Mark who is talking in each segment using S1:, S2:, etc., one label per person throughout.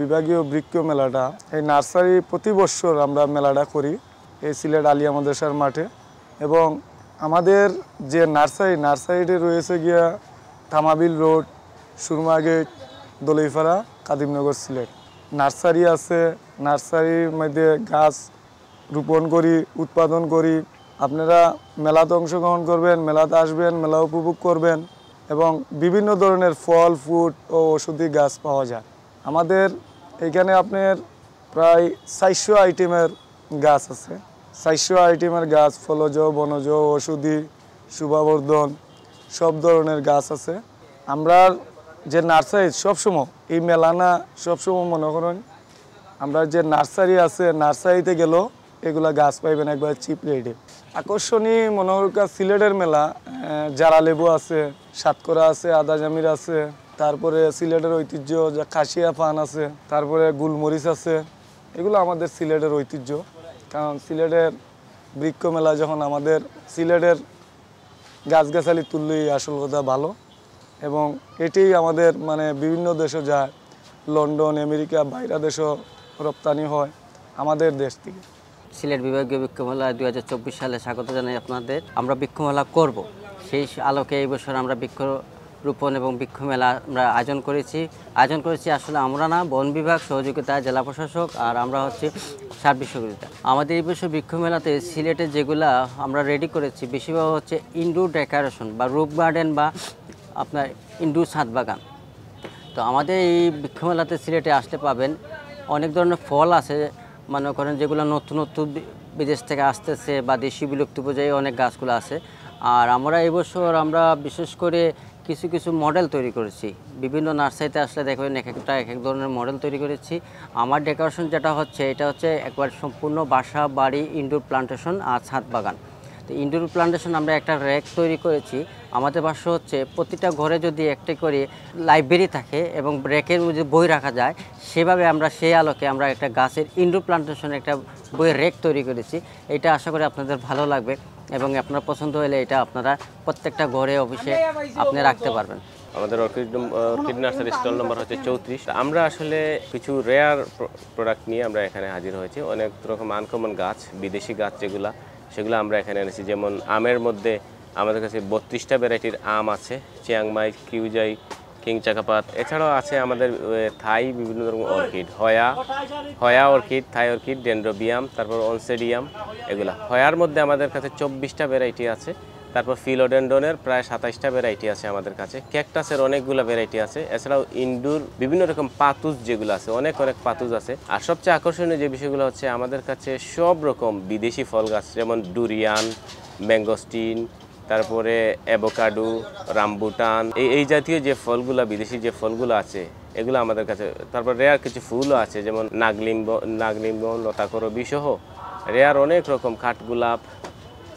S1: বিভাগীয় বৃক্ষ মেলাটা এই নার্সারি প্রতি বছর আমরা মেলাটা করি এই সিলেট আলিয়া মাদ্রাসার মাঠে। এবং আমাদের যে নার্সারিটি রয়েছে গিয়া Tamabil road, Surma gate, Dalipara, Kadimnagar, Sylhet. Nursery আছে, নার্সারির মধ্যে গাছ রোপণ করি, উৎপাদন করি। আপনারা মেলাতে অংশগ্রহণ করবেন, মেলাতে আসবেন, মেলা উপভোগ করবেন এবং বিভিন্ন ধরনের ফল, ফুড ও ওষুধি গাছ পাওয়া যায়। আমাদের এখানে আপনার প্রায় 400 আইটেমের গাছ আছে। 400 আইটেমের গাছ, ফলজ, বনজ, ওষুধি, শোভাবর্ধন সব ধরনের গাছ আছে। আমরা যে নার্সারি সবসময় এই মেলা না, সবসময় মনে করেন আমরা যে নার্সারি আছে, নার্সারিতে গেলেও এগুলা গাছ পাইবেন একবার চিপ রেটে। আকর্ষণীয় মনোহরকা সিলেটের মেলা, জারা লেবু আছে, সাতকরা আছে, আদা জামির আছে, তারপরে সিলেটের ঐতিহ্য যা খাসিয়া পান আছে, তারপরে গুলমরিচ আছে। এগুলো আমাদের সিলেটের ঐতিহ্য। কারণ সিলেটের বৃক্ষ মেলা যখন আমাদের সিলেটের গাছগাছালি তুললেই আসল কথা ভালো। এবং এটি আমাদের মানে বিভিন্ন দেশে যায়, লন্ডন, আমেরিকা, বাইরে দেশও রপ্তানি হয় আমাদের দেশ থেকে।
S2: সিলেট বিভাগীয় বৃক্ষমেলা 2024 সালে স্বাগত জানাই আপনাদের। আমরা বৃক্ষমেলা করব, সেই আলোকে এই বছর আমরা বৃক্ষরোপণ এবং বৃক্ষমেলা আমরা আয়োজন করেছি আসলে আমরা না, বন বিভাগ সহযোগিতা, জেলা প্রশাসক আর আমরা হচ্ছে সার্বিক সহযোগিতা। আমাদের এই বছর বৃক্ষমেলাতে সিলেটে যেগুলা আমরা রেডি করেছি বেশিরভাগ হচ্ছে ইনডোর ডেকোরেশন বা রুফ গার্ডেন বা আপনার ইনডোর ছাদ বাগান। তো আমাদের এই বৃক্ষমেলাতে সিলেটে আসতে পাবেন অনেক ধরনের ফল আছে, মনে করেন যেগুলো নতুন নতুন বিদেশ থেকে আসতেছে বা দেশি বিলুপ্ত পর্যায়ে অনেক গাছগুলো আছে। আর আমরা এবছর আমরা বিশেষ করে কিছু মডেল তৈরি করেছি। বিভিন্ন নার্সারিতে আসলে দেখবেন এক এক ধরনের মডেল তৈরি করেছি। আমার ডেকোরেশন যেটা হচ্ছে এটা হচ্ছে একবার সম্পূর্ণ বাসা বাড়ি ইনডোর প্লান্টেশন আর ছাদ বাগান। তো ইনডোর প্লান্টেশন আমরা একটা র্যাক তৈরি করেছি। আমাদের বাসা হচ্ছে প্রতিটা ঘরে যদি একটা করে লাইব্রেরি থাকে এবং র্যাকের মধ্যে বই রাখা যায়, সেভাবে আমরা সেই আলোকে আমরা একটা গাছের ইনডোর প্লান্টেশন একটা বইয়ের র্যাক তৈরি করেছি। এটা আশা করি আপনাদের ভালো লাগবে এবং আপনার পছন্দ হলে এটা আপনারা প্রত্যেকটা ঘরে অফিসে আপনি রাখতে পারবেন।
S3: আমাদের অর্কিড নার্সারি স্টল নম্বর হচ্ছে 34। আমরা আসলে কিছু রেয়ার প্রোডাক্ট নিয়ে আমরা এখানে হাজির হয়েছি। অনেক রকম আনকমন গাছ, বিদেশি গাছ সেগুলো আমরা এখানে এনেছি। যেমন আমের মধ্যে আমাদের কাছে 32টা ভ্যারাইটির আম আছে, চিয়াংমাই, কিউজাই, কিং চাকাপাত। এছাড়াও আছে আমাদের থাই বিভিন্ন রকম অর্কিড, হয়া অর্কিড, থাই অর্কিড, ডেন্ড্রোবিয়াম, তারপর অনসেডিয়াম। এগুলা হয়ার মধ্যে আমাদের কাছে 24টা ভ্যারাইটি আছে। তারপর ফিলোডেন্ডনের প্রায় 27টা ভ্যারাইটি আছে আমাদের কাছে। ক্যাকটাসের অনেকগুলো ভ্যারাইটি আছে। এছাড়াও ইনডোর বিভিন্ন রকম পাতুস যেগুলো আছে, অনেক পাতুস আছে। আর সবচেয়ে আকর্ষণীয় যে বিষয়গুলো হচ্ছে আমাদের কাছে সব রকম বিদেশি ফল গাছ, যেমন ডুরিয়ান, ম্যাঙ্গোস্টিন, তারপরে অ্যাভোকাডো, রামবুটান, এই জাতীয় যে ফলগুলো, বিদেশি যে ফলগুলো আছে এগুলো আমাদের কাছে। তারপর রেয়ার কিছু ফুলও আছে, যেমন নাগলিম্ব, লতাকরবি সহ রেয়ার অনেক রকম কাঠগোলাপ,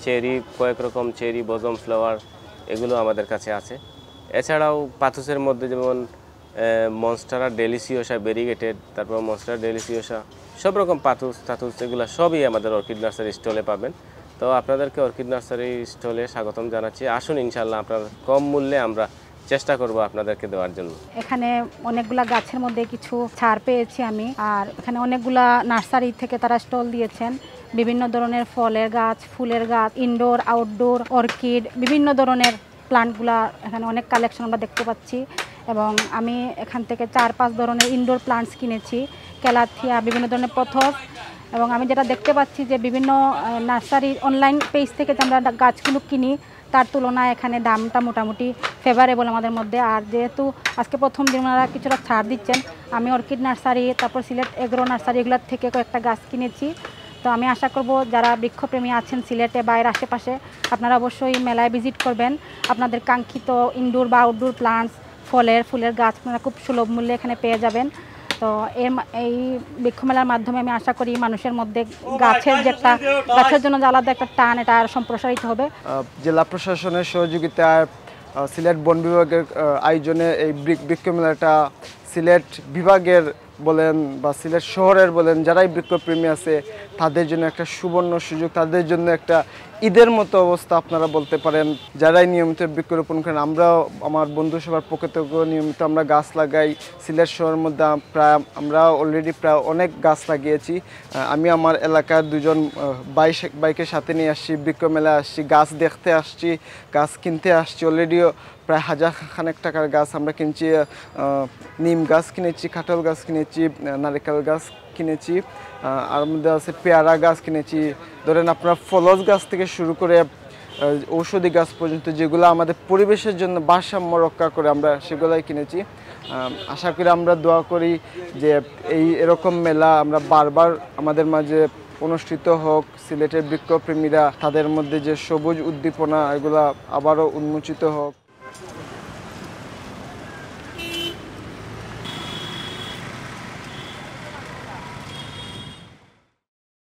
S3: চেরি, কয়েক রকম চেরি, বজম ফ্লাওয়ার, এগুলো আমাদের কাছে আছে। এছাড়াও পাথুসের মধ্যে যেমন মনস্টারা ডেলিসিওসা ভেরিগেটেড, তারপর মনস্টারা ডেলিসিওসা, সব রকম পাথুস এগুলো সবই আমাদের অর্কিড নার্সারি স্টলে পাবেন। তো আপনাদেরকে অর্কিড নার্সারি স্টলে স্বাগতম জানাচ্ছি। আসুন, ইনশাল্লাহ আপনার কম মূল্যে আমরা চেষ্টা করব আপনাদেরকে দেওয়ার জন্য।
S4: এখানে অনেকগুলা গাছের মধ্যে কিছু ছাড় পেয়েছি আমি। আর এখানে অনেকগুলা নার্সারি থেকে তারা স্টল দিয়েছেন। বিভিন্ন ধরনের ফলের গাছ, ফুলের গাছ, ইনডোর, আউটডোর, অর্কিড, বিভিন্ন ধরনের প্লান্টগুলা এখানে অনেক কালেকশন আমরা দেখতে পাচ্ছি। এবং আমি এখান থেকে 4-5 ধরনের ইনডোর প্লান্টস কিনেছি, ক্যালাথিয়া, বিভিন্ন ধরনের পথস। এবং আমি যেটা দেখতে পাচ্ছি যে বিভিন্ন নার্সারি অনলাইন পেজ থেকে যে আমরা গাছগুলো কিনি তার তুলনায় এখানে দামটা মোটামুটি ফেভারেবল আমাদের মধ্যে। আর যেহেতু আজকে প্রথম দিন ওনারা কিছুটা ছাড় দিচ্ছেন, আমি অর্কিড নার্সারি, তারপর সিলেট এগ্রো নার্সারি, এগুলোর থেকে কয়েকটা গাছ কিনেছি। তো আমি আশা করব যারা বৃক্ষপ্রেমী আছেন সিলেটে বাইরের আশেপাশে, আপনারা অবশ্যই মেলায় ভিজিট করবেন। আপনাদের কাঙ্ক্ষিত ইনডোর বা আউটডোর প্লান্টস, ফুলের গাছ আপনারা খুব সুলভ মূল্যে এখানে পেয়ে যাবেন। তো এই বৃক্ষমেলার মাধ্যমে আমি আশা করি মানুষের মধ্যে গাছের জন্য যে আলাদা একটা টান, এটা আর সম্প্রসারিত হবে।
S1: জেলা প্রশাসনের সহযোগিতায় সিলেট বন বিভাগের আয়োজনে এই বৃক্ষমেলাটা সিলেট বিভাগের
S5: বলেন বা সিলেট শহরের বলেন, যারাই বৃক্ষপ্রেমী আছে তাদের জন্য একটা সুবর্ণ সুযোগ, তাদের জন্য একটা ঈদের মতো অবস্থা আপনারা বলতে পারেন। যারাই নিয়মিত বৃক্ষরোপণ করেন, আমরাও আমার বন্ধু সবার পক্ষ থেকে নিয়মিত আমরা গাছ লাগাই। সিলেট শহরের মধ্যে আমরা অলরেডি প্রায় অনেক গাছ লাগিয়েছি। আমি আমার এলাকার দুজন বাইকের সাথে নিয়ে আসছি, বৃক্ষ মেলায় আসছি, গাছ দেখতে আসছি, গাছ কিনতে আসছি। অলরেডিও প্রায় 1000 খানেক টাকার গাছ আমরা কিনছি। নিম গাছ কিনেছি, কাঁঠাল গাছ কিনেছি, নারিকেল গাছ কিনেছি, আর মধ্যে আছে পেয়ারা গাছ কিনেছি। ধরেন আপনার ফলজ গাছ থেকে শুরু করে ঔষধি গাছ পর্যন্ত যেগুলো আমাদের পরিবেশের জন্য ভারসাম্য রক্ষা করে আমরা সেগুলাই কিনেছি। আশা করি, আমরা দোয়া করি যে এরকম মেলা আমরা বারবার আমাদের মাঝে অনুষ্ঠিত হোক। সিলেটের বৃক্ষপ্রেমীরা তাদের মধ্যে যে সবুজ উদ্দীপনা এগুলা আবারও উন্মোচিত হোক।